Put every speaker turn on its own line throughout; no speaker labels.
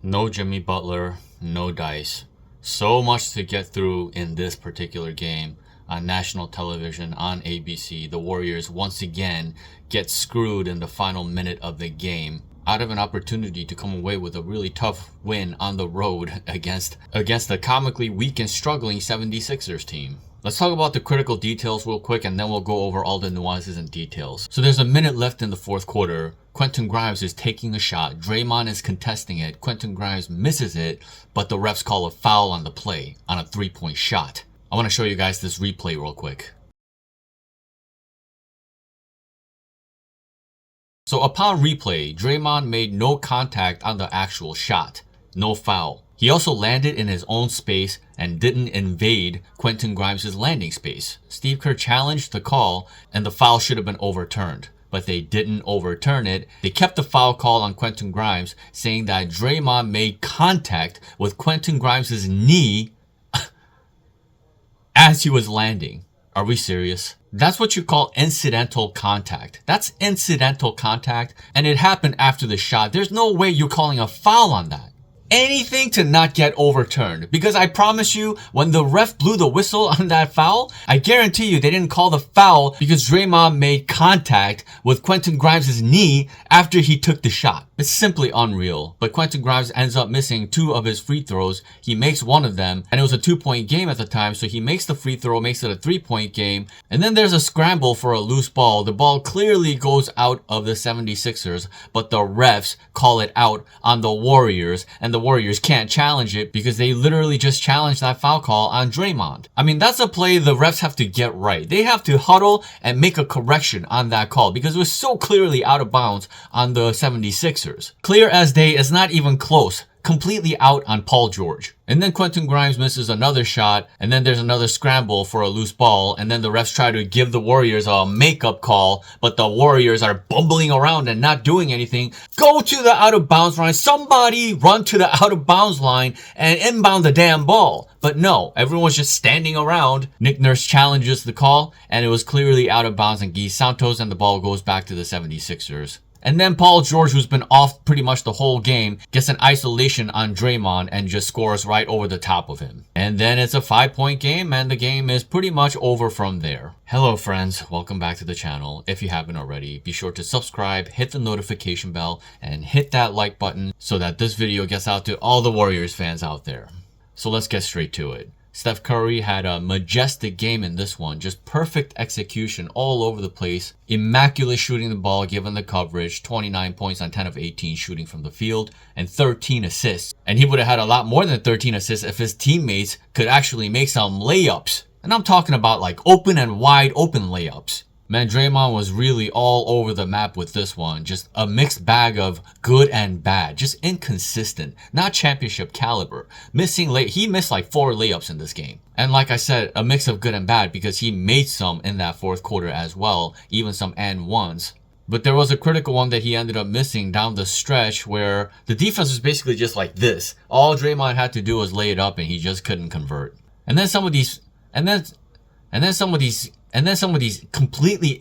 No Jimmy Butler, no dice. So much to get through in this particular game. On national television, on ABC, the Warriors once again get screwed in the final minute of the game out of an opportunity to come away with a really tough win on the road against the comically weak and struggling 76ers team. Let's talk about the critical details real quick, and then we'll go over all the nuances and details. So there's a minute left in the fourth quarter. Quentin Grimes is taking a shot. Draymond is contesting it. Quentin Grimes misses it, but the refs call a foul on the play on a three-point shot. I want to show you guys this replay real quick. So upon replay, Draymond made no contact on the actual shot. No foul. He also landed in his own space and didn't invade Quentin Grimes' landing space. Steve Kerr challenged the call and the foul should have been overturned, but they didn't overturn it. They kept the foul call on Quentin Grimes, saying that Draymond made contact with Quentin Grimes' knee as he was landing. Are we serious? That's what you call incidental contact. That's incidental contact, and it happened after the shot. There's no way you're calling a foul on that. Anything to not get overturned, because I promise you, when the ref blew the whistle on that foul, I guarantee you they didn't call the foul because Draymond made contact with Quentin Grimes' knee after he took the shot. It's simply unreal. But Quentin Grimes ends up missing 2 of his free throws. He makes one of them, and it was a 2-point game at the time, so he makes the free throw, makes it a 3-point game, and then there's a scramble for a loose ball. The ball clearly goes out of the 76ers, but the refs call it out on the Warriors, and the Warriors can't challenge it because they literally just challenged that foul call on Draymond. I mean, that's a play the refs have to get right. They have to huddle and make a correction on that call because it was so clearly out of bounds on the 76ers. Clear as day, is not even close. Completely out on Paul George. And then Quentin Grimes misses another shot, and then there's another scramble for a loose ball, and then the refs try to give the Warriors a makeup call, but the Warriors are bumbling around and not doing anything. Go to the out of bounds line. Somebody run to the out of bounds line and inbound the damn ball. But no, everyone's just standing around. Nick Nurse challenges the call, and it was clearly out of bounds on Gui Santos, and the ball goes back to the 76ers. And then Paul George, who's been off pretty much the whole game, gets an isolation on Draymond and just scores right over the top of him. And then it's a 5-point game, and the game is pretty much over from there. Hello friends, welcome back to the channel. If you haven't already, be sure to subscribe, hit the notification bell, and hit that like button so that this video gets out to all the Warriors fans out there. So let's get straight to it. Steph Curry had a majestic game in this one. Just perfect execution all over the place. Immaculate shooting the ball given the coverage. 29 points on 10 of 18 shooting from the field. And 13 assists. And he would have had a lot more than 13 assists if his teammates could actually make some layups. And I'm talking about like open and wide open layups. Man, Draymond was really all over the map with this one. Just a mixed bag of good and bad. Just inconsistent. Not championship caliber. He missed like 4 layups in this game. And like I said, a mix of good and bad because he made some in that fourth quarter as well. Even some and ones. But there was a critical one that he ended up missing down the stretch where the defense was basically just like this. All Draymond had to do was lay it up and he just couldn't convert. And then some of these completely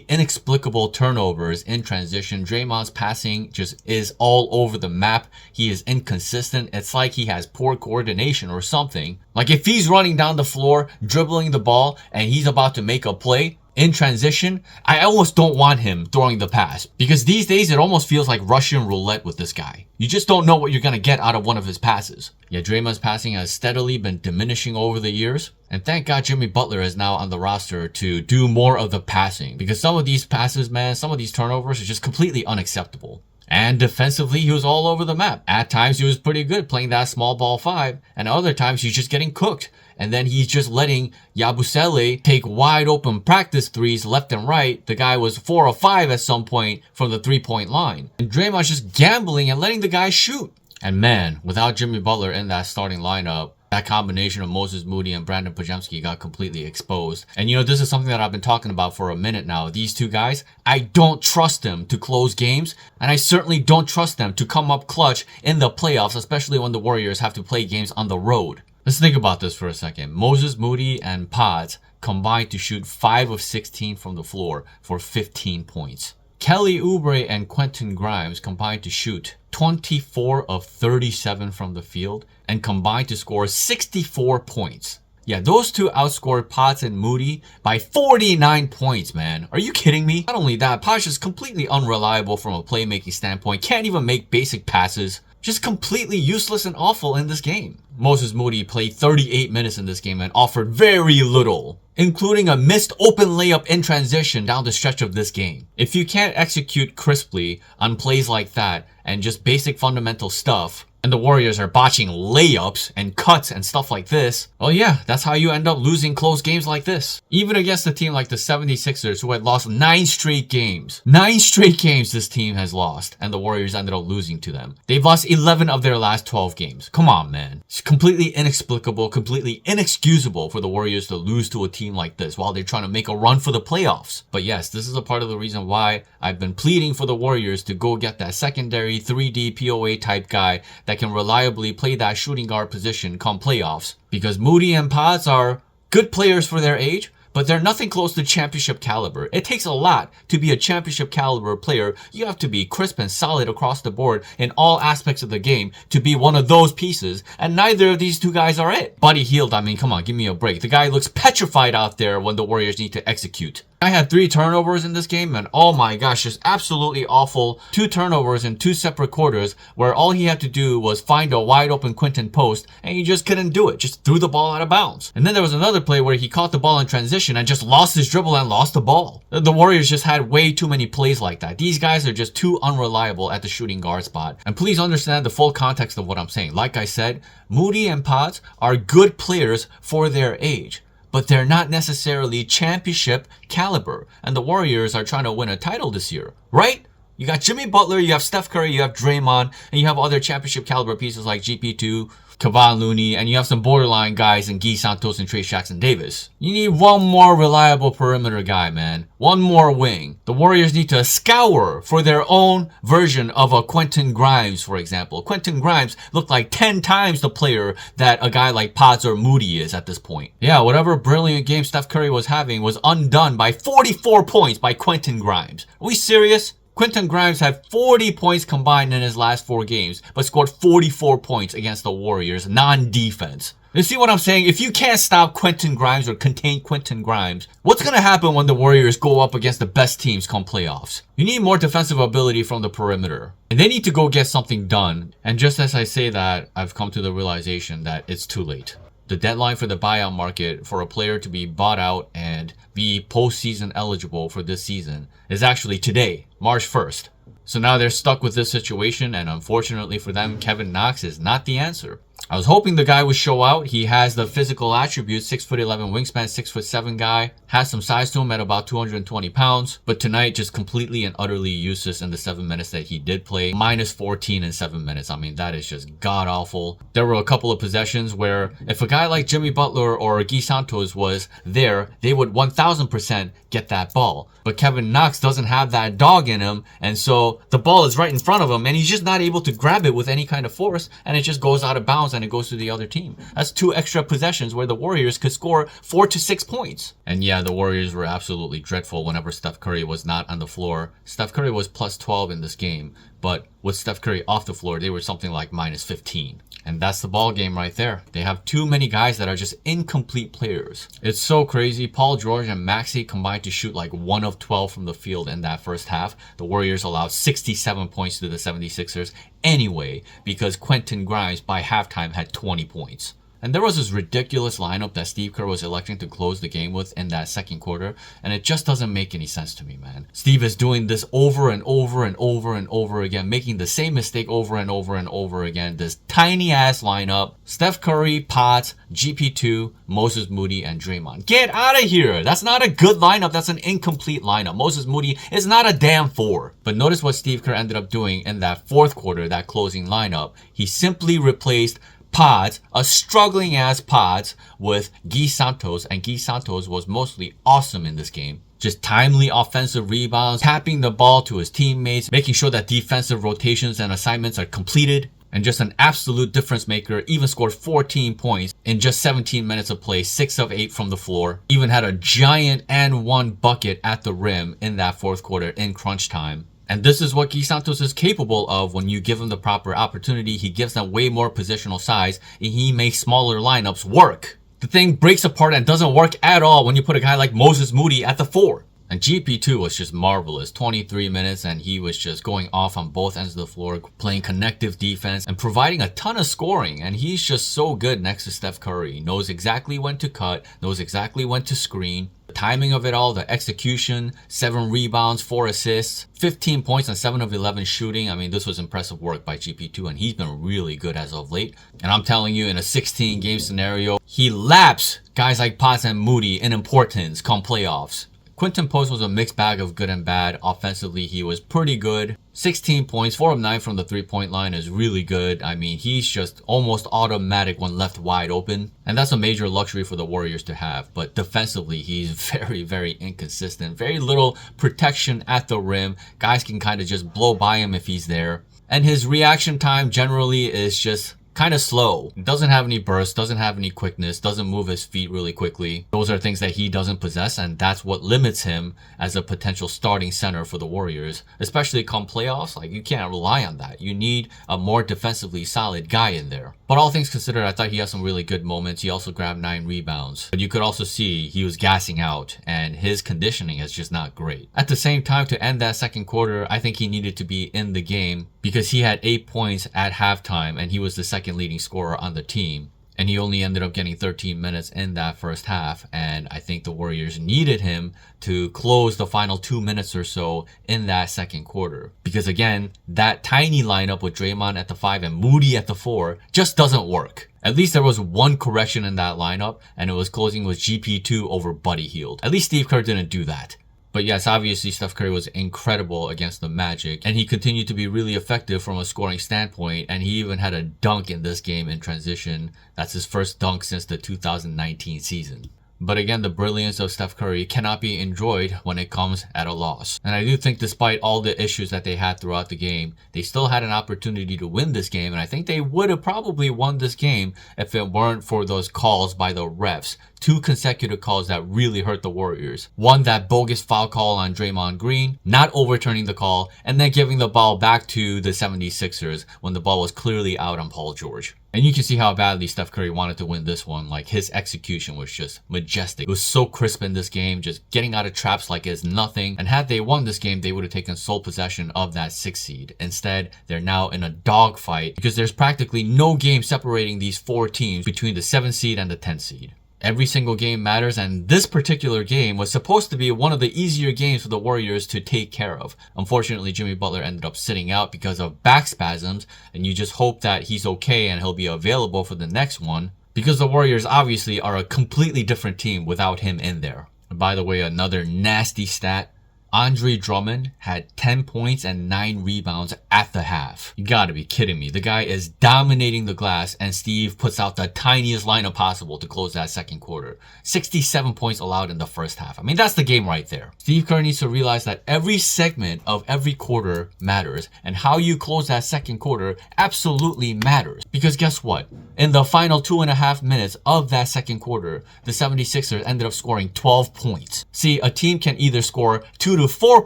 inexplicable turnovers in transition. Draymond's passing just is all over the map. He is inconsistent. It's like he has poor coordination or something. Like if he's running down the floor, dribbling the ball, and he's about to make a play in transition, I almost don't want him throwing the pass because these days it almost feels like Russian roulette with this guy. You just don't know what you're going to get out of one of his passes. Yeah, Draymond's passing has steadily been diminishing over the years. And thank God Jimmy Butler is now on the roster to do more of the passing. Because some of these passes, man, some of these turnovers are just completely unacceptable. And defensively, he was all over the map. At times, he was pretty good playing that small ball 5. And other times, he's just getting cooked. And then he's just letting Yabusele take wide open practice threes left and right. The guy was 4 or 5 at some point from the 3-point line. And Draymond's just gambling and letting the guy shoot. And man, without Jimmy Butler in that starting lineup, that combination of Moses Moody and Brandin Podziemski got completely exposed. And you know, this is something that I've been talking about for a minute now. These two guys, I don't trust them to close games. And I certainly don't trust them to come up clutch in the playoffs, especially when the Warriors have to play games on the road. Let's think about this for a second. Moses Moody and Pods combined to shoot 5 of 16 from the floor for 15 points. Kelly Oubre and Quentin Grimes combined to shoot 24 of 37 from the field and combined to score 64 points. Yeah, those two outscored Pods and Moody by 49 points, man. Are you kidding me? Not only that, Pods is completely unreliable from a playmaking standpoint. Can't even make basic passes. Just completely useless and awful in this game. Moses Moody played 38 minutes in this game and offered very little, including a missed open layup in transition down the stretch of this game. If you can't execute crisply on plays like that and just basic fundamental stuff, and the Warriors are botching layups and cuts and stuff like this, well, yeah, that's how you end up losing close games like this. Even against a team like the 76ers, who had lost 9 straight games. 9 straight games this team has lost, and the Warriors ended up losing to them. They've lost 11 of their last 12 games. Come on, man. It's completely inexplicable, completely inexcusable for the Warriors to lose to a team like this while they're trying to make a run for the playoffs. But yes, this is a part of the reason why I've been pleading for the Warriors to go get that secondary 3D POA type guy that can reliably play that shooting guard position come playoffs, because Moody and Pods are good players for their age, but they're nothing close to championship caliber. It takes a lot to be a championship caliber player. You have to be crisp and solid across the board in all aspects of the game to be one of those pieces, and neither of these two guys are it. Buddy Hield, I mean, come on, give me a break. The guy looks petrified out there when the Warriors need to execute. I had 3 turnovers in this game, and oh my gosh, just absolutely awful. 2 turnovers in 2 separate quarters where all he had to do was find a wide open Quentin post, and he just couldn't do it. Just threw the ball out of bounds. And then there was another play where he caught the ball in transition and just lost his dribble and lost the ball. The Warriors just had way too many plays like that. These guys are just too unreliable at the shooting guard spot. And please understand the full context of what I'm saying. Like I said, Moody and Pods are good players for their age, but they're not necessarily championship caliber. And the Warriors are trying to win a title this year, right? You got Jimmy Butler, you have Steph Curry, you have Draymond, and you have other championship caliber pieces like GP2, Kevon Looney, and you have some borderline guys in Gui Santos and Davis. You need one more reliable perimeter guy, man. One more wing. The Warriors need to scour for their own version of a Quentin Grimes, for example. Quentin Grimes looked like 10 times the player that a guy like Pods or Moody is at this point. Yeah, whatever brilliant game Steph Curry was having was undone by 44 points by Quentin Grimes. Are we serious? Quentin Grimes had 40 points combined in his last 4 games, but scored 44 points against the Warriors, non-defense. You see what I'm saying? If you can't stop Quentin Grimes or contain Quentin Grimes, what's going to happen when the Warriors go up against the best teams come playoffs? You need more defensive ability from the perimeter. And they need to go get something done. And just as I say that, I've come to the realization that it's too late. The deadline for the buyout market for a player to be bought out and be postseason eligible for this season is actually today, March 1st. So now they're stuck with this situation, and unfortunately for them, Kevin Knox is not the answer. I was hoping the guy would show out. He has the physical attributes, 6'11" wingspan, 6'7" guy, has some size to him at about 220 pounds, but tonight just completely and utterly useless in the 7 minutes that he did play. Minus 14 in 7 minutes. I mean, that is just god-awful. There were a couple of possessions where if a guy like Jimmy Butler or Gui Santos was there, they would 1000% get that ball. But Kevin Knox doesn't have that dog in him, and so the ball is right in front of him, and he's just not able to grab it with any kind of force, and it just goes out of bounds and it goes to the other team. That's 2 extra possessions where the Warriors could score 4 to 6 points. And yeah, the Warriors were absolutely dreadful whenever Steph Curry was not on the floor. Steph Curry was plus 12 in this game, but with Steph Curry off the floor, they were something like minus 15. And that's the ball game right there. They have too many guys that are just incomplete players. It's so crazy. Paul George and Maxey combined to shoot like 1 of 12 from the field in that first half. The Warriors allowed 67 points to the 76ers anyway, because Quentin Grimes by halftime had 20 points. And there was this ridiculous lineup that Steve Kerr was electing to close the game with in that second quarter, and it just doesn't make any sense to me, man. Steve is doing this over and over and over and over again, making the same mistake over and over and over again. This tiny-ass lineup, Steph Curry, Pods, GP2, Moses Moody, and Draymond. Get out of here! That's not a good lineup. That's an incomplete lineup. Moses Moody is not a damn 4. But notice what Steve Kerr ended up doing in that fourth quarter, that closing lineup. He simply replaced Pods, a struggling ass Pods, with Gui Santos, and Gui Santos was mostly awesome in this game. Just timely offensive rebounds, tapping the ball to his teammates, making sure that defensive rotations and assignments are completed. and just an absolute difference maker. Even scored 14 points in just 17 minutes of play, 6 of 8 from the floor. Even had a giant and one bucket at the rim in that fourth quarter in crunch time. And this is what Gui Santos is capable of when you give him the proper opportunity. He gives them way more positional size, and he makes smaller lineups work. The thing breaks apart and doesn't work at all when you put a guy like Moses Moody at the 4. And GP2 was just marvelous. 23 minutes and he was just going off on both ends of the floor, playing connective defense and providing a ton of scoring. And he's just so good next to Steph Curry. He knows exactly when to cut, knows exactly when to screen. The timing of it all, the execution, 7 rebounds, 4 assists, 15 points and 7 of 11 shooting. I mean, this was impressive work by GP2 and he's been really good as of late. And I'm telling you, in a 16 game scenario, he laps guys like Pods and Moody in importance come playoffs. Quinton Post was a mixed bag of good and bad. Offensively, he was pretty good. 16 points, 4 of 9 from the 3-point line is really good. I mean, he's just almost automatic when left wide open. And that's a major luxury for the Warriors to have. But defensively, he's very, very inconsistent. Very little protection at the rim. Guys can kind of just blow by him if he's there. And his reaction time generally is just kind of slow. Doesn't have any burst, doesn't have any quickness, doesn't move his feet really quickly. Those are things that he doesn't possess, and that's what limits him as a potential starting center for the Warriors, especially come playoffs. Like, you can't rely on that. You need a more defensively solid guy in there. But all things considered, I thought he had some really good moments. He also grabbed 9 rebounds. But you could also see he was gassing out, and his conditioning is just not great. At the same time, to end that second quarter, I think he needed to be in the game because he had 8 points at halftime, and he was the second leading scorer on the team. And he only ended up getting 13 minutes in that first half. And I think the Warriors needed him to close the final 2 minutes or so in that second quarter. Because again, that tiny lineup with Draymond at the 5 and Moody at the 4 just doesn't work. At least there was one correction in that lineup, and it was closing with GP2 over Buddy Hield. At least Steve Kerr didn't do that. But yes, obviously Steph Curry was incredible against the Magic, and he continued to be really effective from a scoring standpoint, and he even had a dunk in this game in transition. That's his first dunk since the 2019 season. But again, the brilliance of Steph Curry cannot be enjoyed when it comes at a loss. And I do think despite all the issues that they had throughout the game, they still had an opportunity to win this game. And I think they would have probably won this game if it weren't for those calls by the refs. 2 consecutive calls that really hurt the Warriors. One, that bogus foul call on Draymond Green, not overturning the call, and then giving the ball back to the 76ers when the ball was clearly out on Paul George. And you can see how badly Steph Curry wanted to win this one. Like, his execution was just majestic. It was so crisp in this game, just getting out of traps like it's nothing. And had they won this game, they would have taken sole possession of that 6th seed. Instead, they're now in a dogfight because there's practically no game separating these 4 teams between the 7th seed and the 10th seed. Every single game matters, and this particular game was supposed to be one of the easier games for the Warriors to take care of. Unfortunately, Jimmy Butler ended up sitting out because of back spasms, and you just hope that he's okay and he'll be available for the next one, because the Warriors obviously are a completely different team without him in there. And by the way, another nasty stat. Andre Drummond had 10 points and 9 rebounds at the half. You gotta be kidding me. The guy is dominating the glass, and Steve puts out the tiniest lineup possible to close that second quarter. 67 points allowed in the first half. I mean, that's the game right there. Steve Kerr needs to realize that every segment of every quarter matters, and how you close that second quarter absolutely matters. Because guess what? In the final 2.5 minutes of that second quarter, the 76ers ended up scoring 12 points. See, a team can either score 2 to 4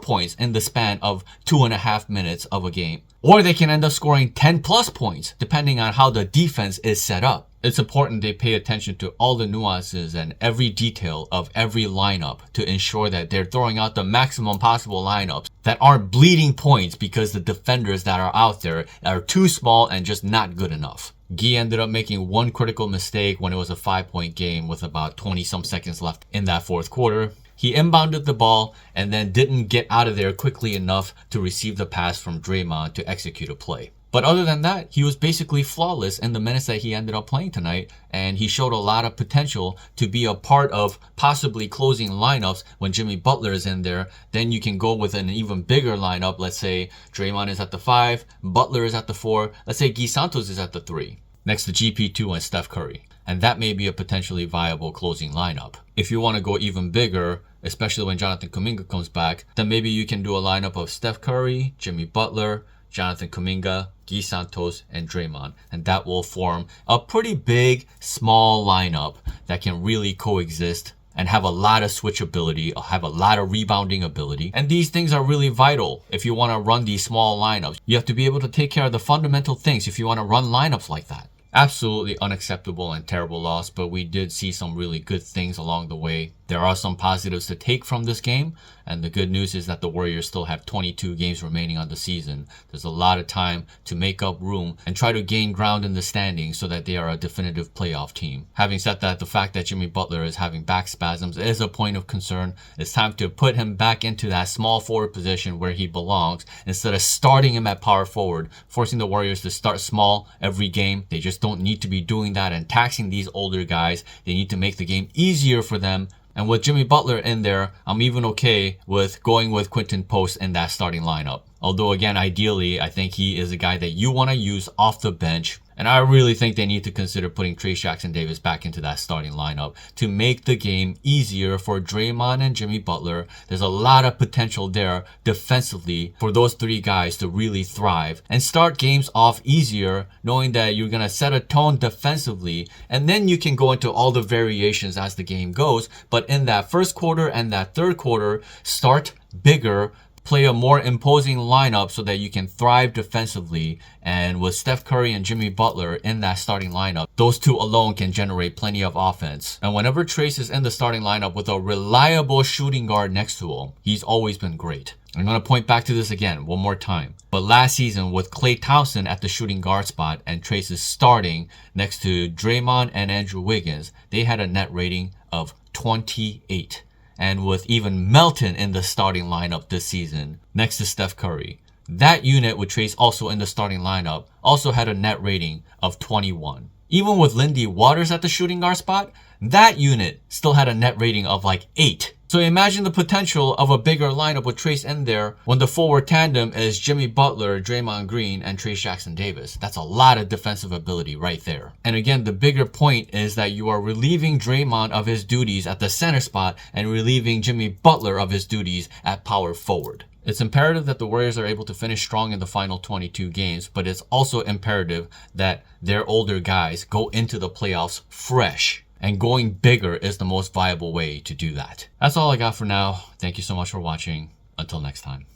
points in the span of 2.5 minutes of a game, or they can end up scoring 10 plus points depending on how the defense is set up. It's important they pay attention to all the nuances and every detail of every lineup to ensure that they're throwing out the maximum possible lineups that aren't bleeding points because the defenders that are out there are too small and just not good enough. Gui ended up making one critical mistake when it was a 5-point game with about 20 some seconds left in that fourth quarter. He inbounded the ball and then didn't get out of there quickly enough to receive the pass from Draymond to execute a play. But other than that, he was basically flawless in the minutes that he ended up playing tonight, and he showed a lot of potential to be a part of possibly closing lineups when Jimmy Butler is in there. Then you can go with an even bigger lineup. Let's say Draymond is at the 5, Butler is at the 4, let's say Gui Santos is at the 3, next to GP2 and Steph Curry. And that may be a potentially viable closing lineup. If you want to go even bigger, especially when Jonathan Kuminga comes back, then maybe you can do a lineup of Steph Curry, Jimmy Butler, Jonathan Kuminga, Gui Santos, and Draymond. And that will form a pretty big, small lineup that can really coexist and have a lot of switchability, have a lot of rebounding ability. And these things are really vital if you want to run these small lineups. You have to be able to take care of the fundamental things if you want to run lineups like that. Absolutely unacceptable and terrible loss, but we did see some really good things along the way. There are some positives to take from this game, and the good news is that the Warriors still have 22 games remaining on the season. There's a lot of time to make up room and try to gain ground in the standings so that they are a definitive playoff team. Having said that, the fact that Jimmy Butler is having back spasms is a point of concern. It's time to put him back into that small forward position where he belongs instead of starting him at power forward, forcing the Warriors to start small every game. They just don't need to be doing that and taxing these older guys. They need to make the game easier for them. And with Jimmy Butler in there, I'm even okay with going with Quinton Post in that starting lineup. Although again, ideally, I think he is a guy that you want to use off the bench. And I really think they need to consider putting Trey Jackson-Davis back into that starting lineup to make the game easier for Draymond and Jimmy Butler. There's a lot of potential there defensively for those three guys to really thrive and start games off easier, knowing that you're going to set a tone defensively, and then you can go into all the variations as the game goes. But in that first quarter and that third quarter, start bigger, play a more imposing lineup so that you can thrive defensively. And with Steph Curry and Jimmy Butler in that starting lineup, those two alone can generate plenty of offense. And whenever Trace is in the starting lineup with a reliable shooting guard next to him, he's always been great. I'm going to point back to this again one more time. But last season with Klay Thompson at the shooting guard spot and Trace is starting next to Draymond and Andrew Wiggins, they had a net rating of 28. And with even Melton in the starting lineup this season next to Steph Curry, that unit with Trace also in the starting lineup also had a net rating of 21. Even with Lindy Waters at the shooting guard spot, that unit still had a net rating of like 8. So imagine the potential of a bigger lineup with Trace in there when the forward tandem is Jimmy Butler, Draymond Green, and Trey Jackson-Davis. That's a lot of defensive ability right there. And again, the bigger point is that you are relieving Draymond of his duties at the center spot and relieving Jimmy Butler of his duties at power forward. It's imperative that the Warriors are able to finish strong in the final 22 games, but it's also imperative that their older guys go into the playoffs fresh. And going bigger is the most viable way to do that. That's all I got for now. Thank you so much for watching. Until next time.